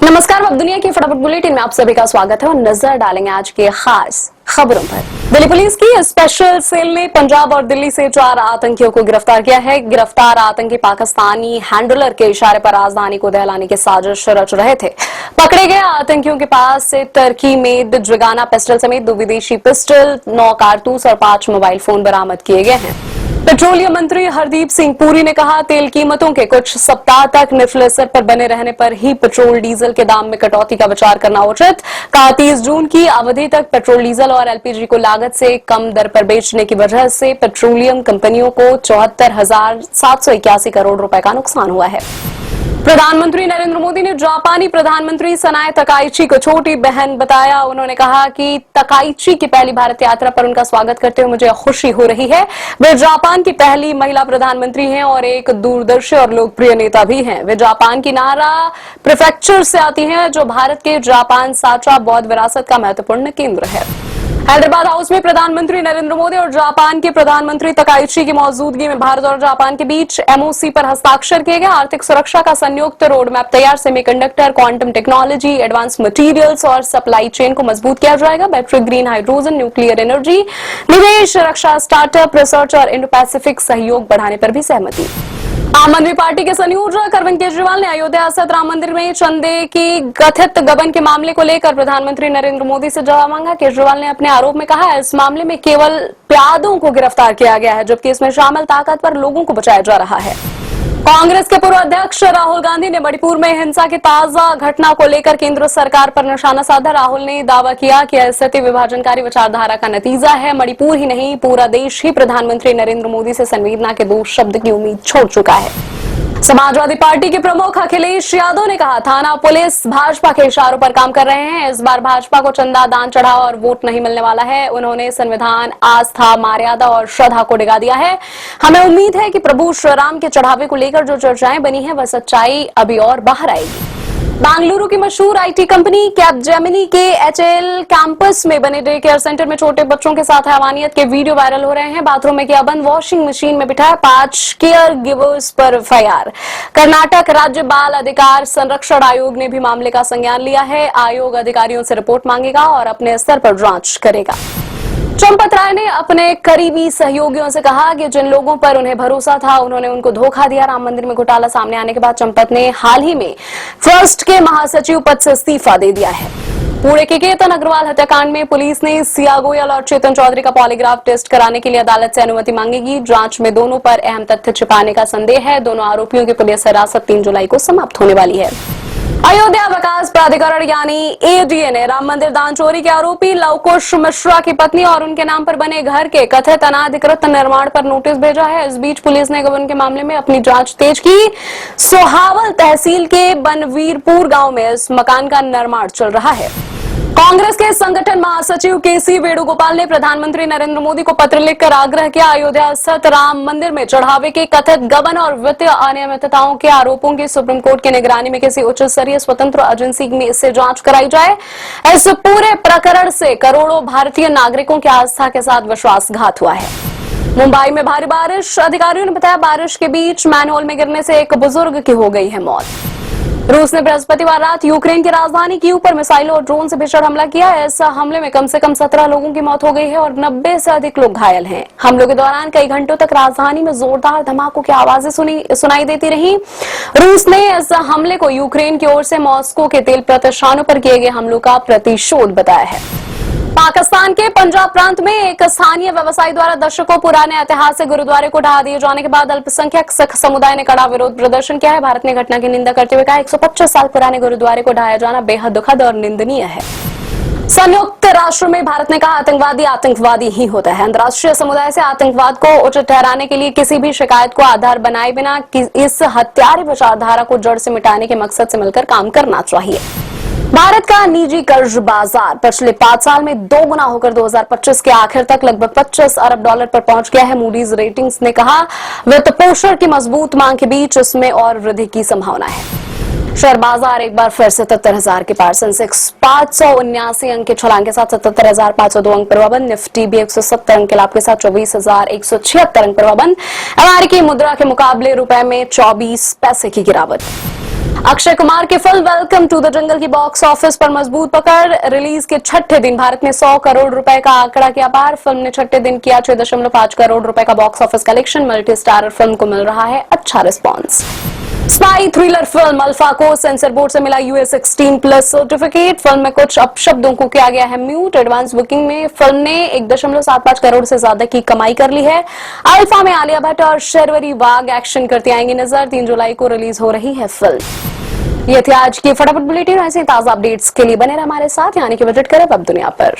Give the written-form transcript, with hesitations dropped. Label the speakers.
Speaker 1: नमस्कार, अब दुनिया की फटाफट बुलेटिन में आप सभी का स्वागत है और नजर डालेंगे आज के खास खबरों पर। दिल्ली पुलिस की स्पेशल सेल ने पंजाब और दिल्ली से 4 आतंकियों को गिरफ्तार किया है। गिरफ्तार आतंकी पाकिस्तानी हैंडलर के इशारे पर राजधानी को दहलाने की साजिश रच रहे थे। पकड़े गए आतंकियों के पास से टर्की मेड ड्रगाना पिस्टल समेत 2 विदेशी पिस्टल, 9 कारतूस और 5 मोबाइल फोन बरामद किए गए हैं। पेट्रोलियम मंत्री हरदीप सिंह पुरी ने कहा, तेल कीमतों के कुछ सप्ताह तक निचले स्तर पर बने रहने पर ही पेट्रोल डीजल के दाम में कटौती का विचार करना उचित। कहा, 30 जून की अवधि तक पेट्रोल डीजल और एलपीजी को लागत से कम दर पर बेचने की वजह से पेट्रोलियम कंपनियों को 74,781 करोड़ रुपए का नुकसान हुआ है। प्रधानमंत्री नरेंद्र मोदी ने जापानी प्रधानमंत्री सनाए तकाइची को छोटी बहन बताया। उन्होंने कहा कि तकाइची की पहली भारत यात्रा पर उनका स्वागत करते हुए मुझे खुशी हो रही है। वे जापान की पहली महिला प्रधानमंत्री हैं और एक दूरदर्शी और लोकप्रिय नेता भी हैं। वे जापान की नारा प्रीफेक्चर से आती हैं, जो भारत के जापान साझा बौद्ध विरासत का महत्वपूर्ण केंद्र है। हैदराबाद हाउस में प्रधानमंत्री नरेंद्र मोदी और जापान के प्रधानमंत्री तकाइची की मौजूदगी में भारत और जापान के बीच एमओसी पर हस्ताक्षर किए गए। आर्थिक सुरक्षा का संयुक्त रोड मैप तैयार, semiconductor, quantum technology, advance materials और सप्लाई चेन को मजबूत किया जाएगा। Battery, green hydrogen, nuclear energy, निवेश, रक्षा, स्टार्टअप, रिसर्च और इंडो पैसिफिक सहयोग बढ़ाने पर भी सहमति। आम आदमी पार्टी के संयोजक अरविंद केजरीवाल ने अयोध्या स्थित राम मंदिर में चंदे की कथित गबन के मामले को लेकर प्रधानमंत्री नरेंद्र मोदी से जवाब मांगा। केजरीवाल ने अपने आरोप में कहा, इस मामले में केवल प्यादों को गिरफ्तार किया गया है, जबकि इसमें शामिल ताकतवर लोगों को बचाया जा रहा है। कांग्रेस के पूर्व अध्यक्ष राहुल गांधी ने मणिपुर में हिंसा की ताजा घटना को लेकर केंद्र सरकार पर निशाना साधा। राहुल ने दावा किया कि यह स्थिति विभाजनकारी विचारधारा का नतीजा है। मणिपुर ही नहीं, पूरा देश ही प्रधानमंत्री नरेंद्र मोदी से संवेदना के 2 शब्द की उम्मीद छोड़ चुका है। समाजवादी पार्टी के प्रमुख अखिलेश यादव ने कहा, थाना पुलिस भाजपा के इशारों पर काम कर रहे हैं। इस बार भाजपा को चंदा, दान, चढ़ाव और वोट नहीं मिलने वाला है। उन्होंने संविधान, आस्था, मर्यादा और श्रद्धा को डिगा दिया है। हमें उम्मीद है कि प्रभु श्री राम के चढ़ावे को लेकर जो चर्चाएं बनी है, वह सच्चाई अभी और बाहर आएगी। बेंगलुरु की मशहूर आईटी कंपनी कैपजेमिनी के एचएल कैंपस में बने डे केयर सेंटर में छोटे बच्चों के साथ हैवानियत के वीडियो वायरल हो रहे हैं। बाथरूम में किया बंद, वॉशिंग मशीन में बिठाया 5 केयर गिवर्स पर एफआईआर। कर्नाटक राज्य बाल अधिकार संरक्षण आयोग ने भी मामले का संज्ञान लिया है। आयोग अधिकारियों से रिपोर्ट मांगेगा और अपने स्तर पर जांच करेगा। चंपत राय ने अपने करीबी सहयोगियों से कहा कि जिन लोगों पर उन्हें भरोसा था, उन्होंने उनको धोखा दिया। राम मंदिर में घोटाला सामने आने के बाद चंपत ने हाल ही में ट्रस्ट के महासचिव पद से इस्तीफा दे दिया है। पुणे के केतन अग्रवाल हत्याकांड में पुलिस ने सिया गोयल और चेतन चौधरी का पॉलीग्राफ टेस्ट कराने के लिए अदालत से अनुमति मांगेगी। जांच में दोनों पर अहम तथ्य छिपाने का संदेह है। दोनों आरोपियों की पुलिस हिरासत 3 जुलाई को समाप्त होने वाली है। अयोध्या विकास प्राधिकरण यानी एडीए ने राम मंदिर दान चोरी के आरोपी लवकुश मिश्रा की पत्नी और उनके नाम पर बने घर के कथित अनाधिकृत निर्माण पर नोटिस भेजा है। इस बीच पुलिस ने गबन के मामले में अपनी जांच तेज की। सोहावल तहसील के बनवीरपुर गांव में इस मकान का निर्माण चल रहा है। कांग्रेस के संगठन महासचिव केसी वेणुगोपाल ने प्रधानमंत्री नरेंद्र मोदी को पत्र लिखकर आग्रह किया, अयोध्या स्थित राम मंदिर में चढ़ावे के कथित गबन और वित्तीय अनियमितताओं के आरोपों की सुप्रीम कोर्ट की निगरानी में किसी उच्च स्तरीय स्वतंत्र एजेंसी में से जांच कराई जाए। इस पूरे प्रकरण से करोड़ों भारतीय नागरिकों की आस्था के साथ विश्वासघात हुआ है। मुंबई में भारी बारिश, अधिकारियों ने बताया, बारिश के बीच मैनहोल में गिरने से एक बुजुर्ग की हो गई है मौत। रूस ने बृहस्पतिवार रात यूक्रेन की राजधानी कीव पर मिसाइलों और ड्रोन से भीषण हमला किया। इस हमले में कम से कम 17 लोगों की मौत हो गई है और 90 से अधिक लोग घायल हैं। हमलों के दौरान कई घंटों तक राजधानी में जोरदार धमाकों की आवाजें सुनाई देती रही। रूस ने इस हमले को यूक्रेन की ओर से मॉस्को के तेल प्रतिष्ठानों पर किए गए हमलों का प्रतिशोध बताया है। पाकिस्तान के पंजाब प्रांत में एक स्थानीय व्यवसायी द्वारा दशकों पुराने ऐतिहासिक गुरुद्वारे को ढहा दिए जाने के बाद अल्पसंख्यक सिख समुदाय ने कड़ा विरोध प्रदर्शन किया है। भारत ने घटना की निंदा करते हुए कहा, 125 साल पुराने गुरुद्वारे को ढहाया जाना बेहद दुखद और निंदनीय है। संयुक्त राष्ट्र में भारत ने कहा, आतंकवादी आतंकवादी ही होता है। अंतर्राष्ट्रीय समुदाय से आतंकवाद को उचित ठहराने के लिए किसी भी शिकायत को आधार बनाए बिना इस हत्यारी विचारधारा को जड़ से मिटाने के मकसद से मिलकर काम करना चाहिए। भारत का निजी कर्ज बाजार पिछले 5 साल में 2 गुना होकर 2025 के आखिर तक लगभग $25 अरब पर पहुंच गया है। मूडीज रेटिंग्स ने कहा, वित्त पोषण की मजबूत मांग के बीच इसमें और वृद्धि की संभावना है। शेयर बाजार एक बार फिर 77,000 के पार, सेंसेक्स 579 अंक के छलांग के साथ 77,502 अंक पर हुआ बंद। निफ्टी भी 170 अंक के लाभ के साथ 24,176 अंक पर हुआ बंद। अमेरिकी मुद्रा के मुकाबले रुपए में 24 पैसे की गिरावट। अक्षय कुमार की film welcome to the jungle की बॉक्स ऑफिस पर मजबूत पकड़। रिलीज के छठे दिन भारत में 100 करोड़ रुपए का आंकड़ा किया पार। फिल्म ने छठे दिन किया 6.5 करोड़ रुपए का box office collection. Multi starrer film को मिल रहा है अच्छा response. Spy thriller film alpha को सेंसर बोर्ड से मिला US 16+ सर्टिफिकेट। फिल्म में कुछ अपशब्दों को किया गया है म्यूट। एडवांस बुकिंग में फिल्म ने 1.75 करोड़ से ज्यादा की कमाई कर ली है। अल्फा में आलिया भट्ट और शर्वरी वाघ एक्शन करती आएंगी नजर। 3 जुलाई को रिलीज हो रही है फिल्म। ये थी आज की फटाफट बुलेटिन। ऐसे ताजा अपडेट्स के लिए बने रहे हमारे साथ, यानी कि विजिट करें वेब दुनिया पर।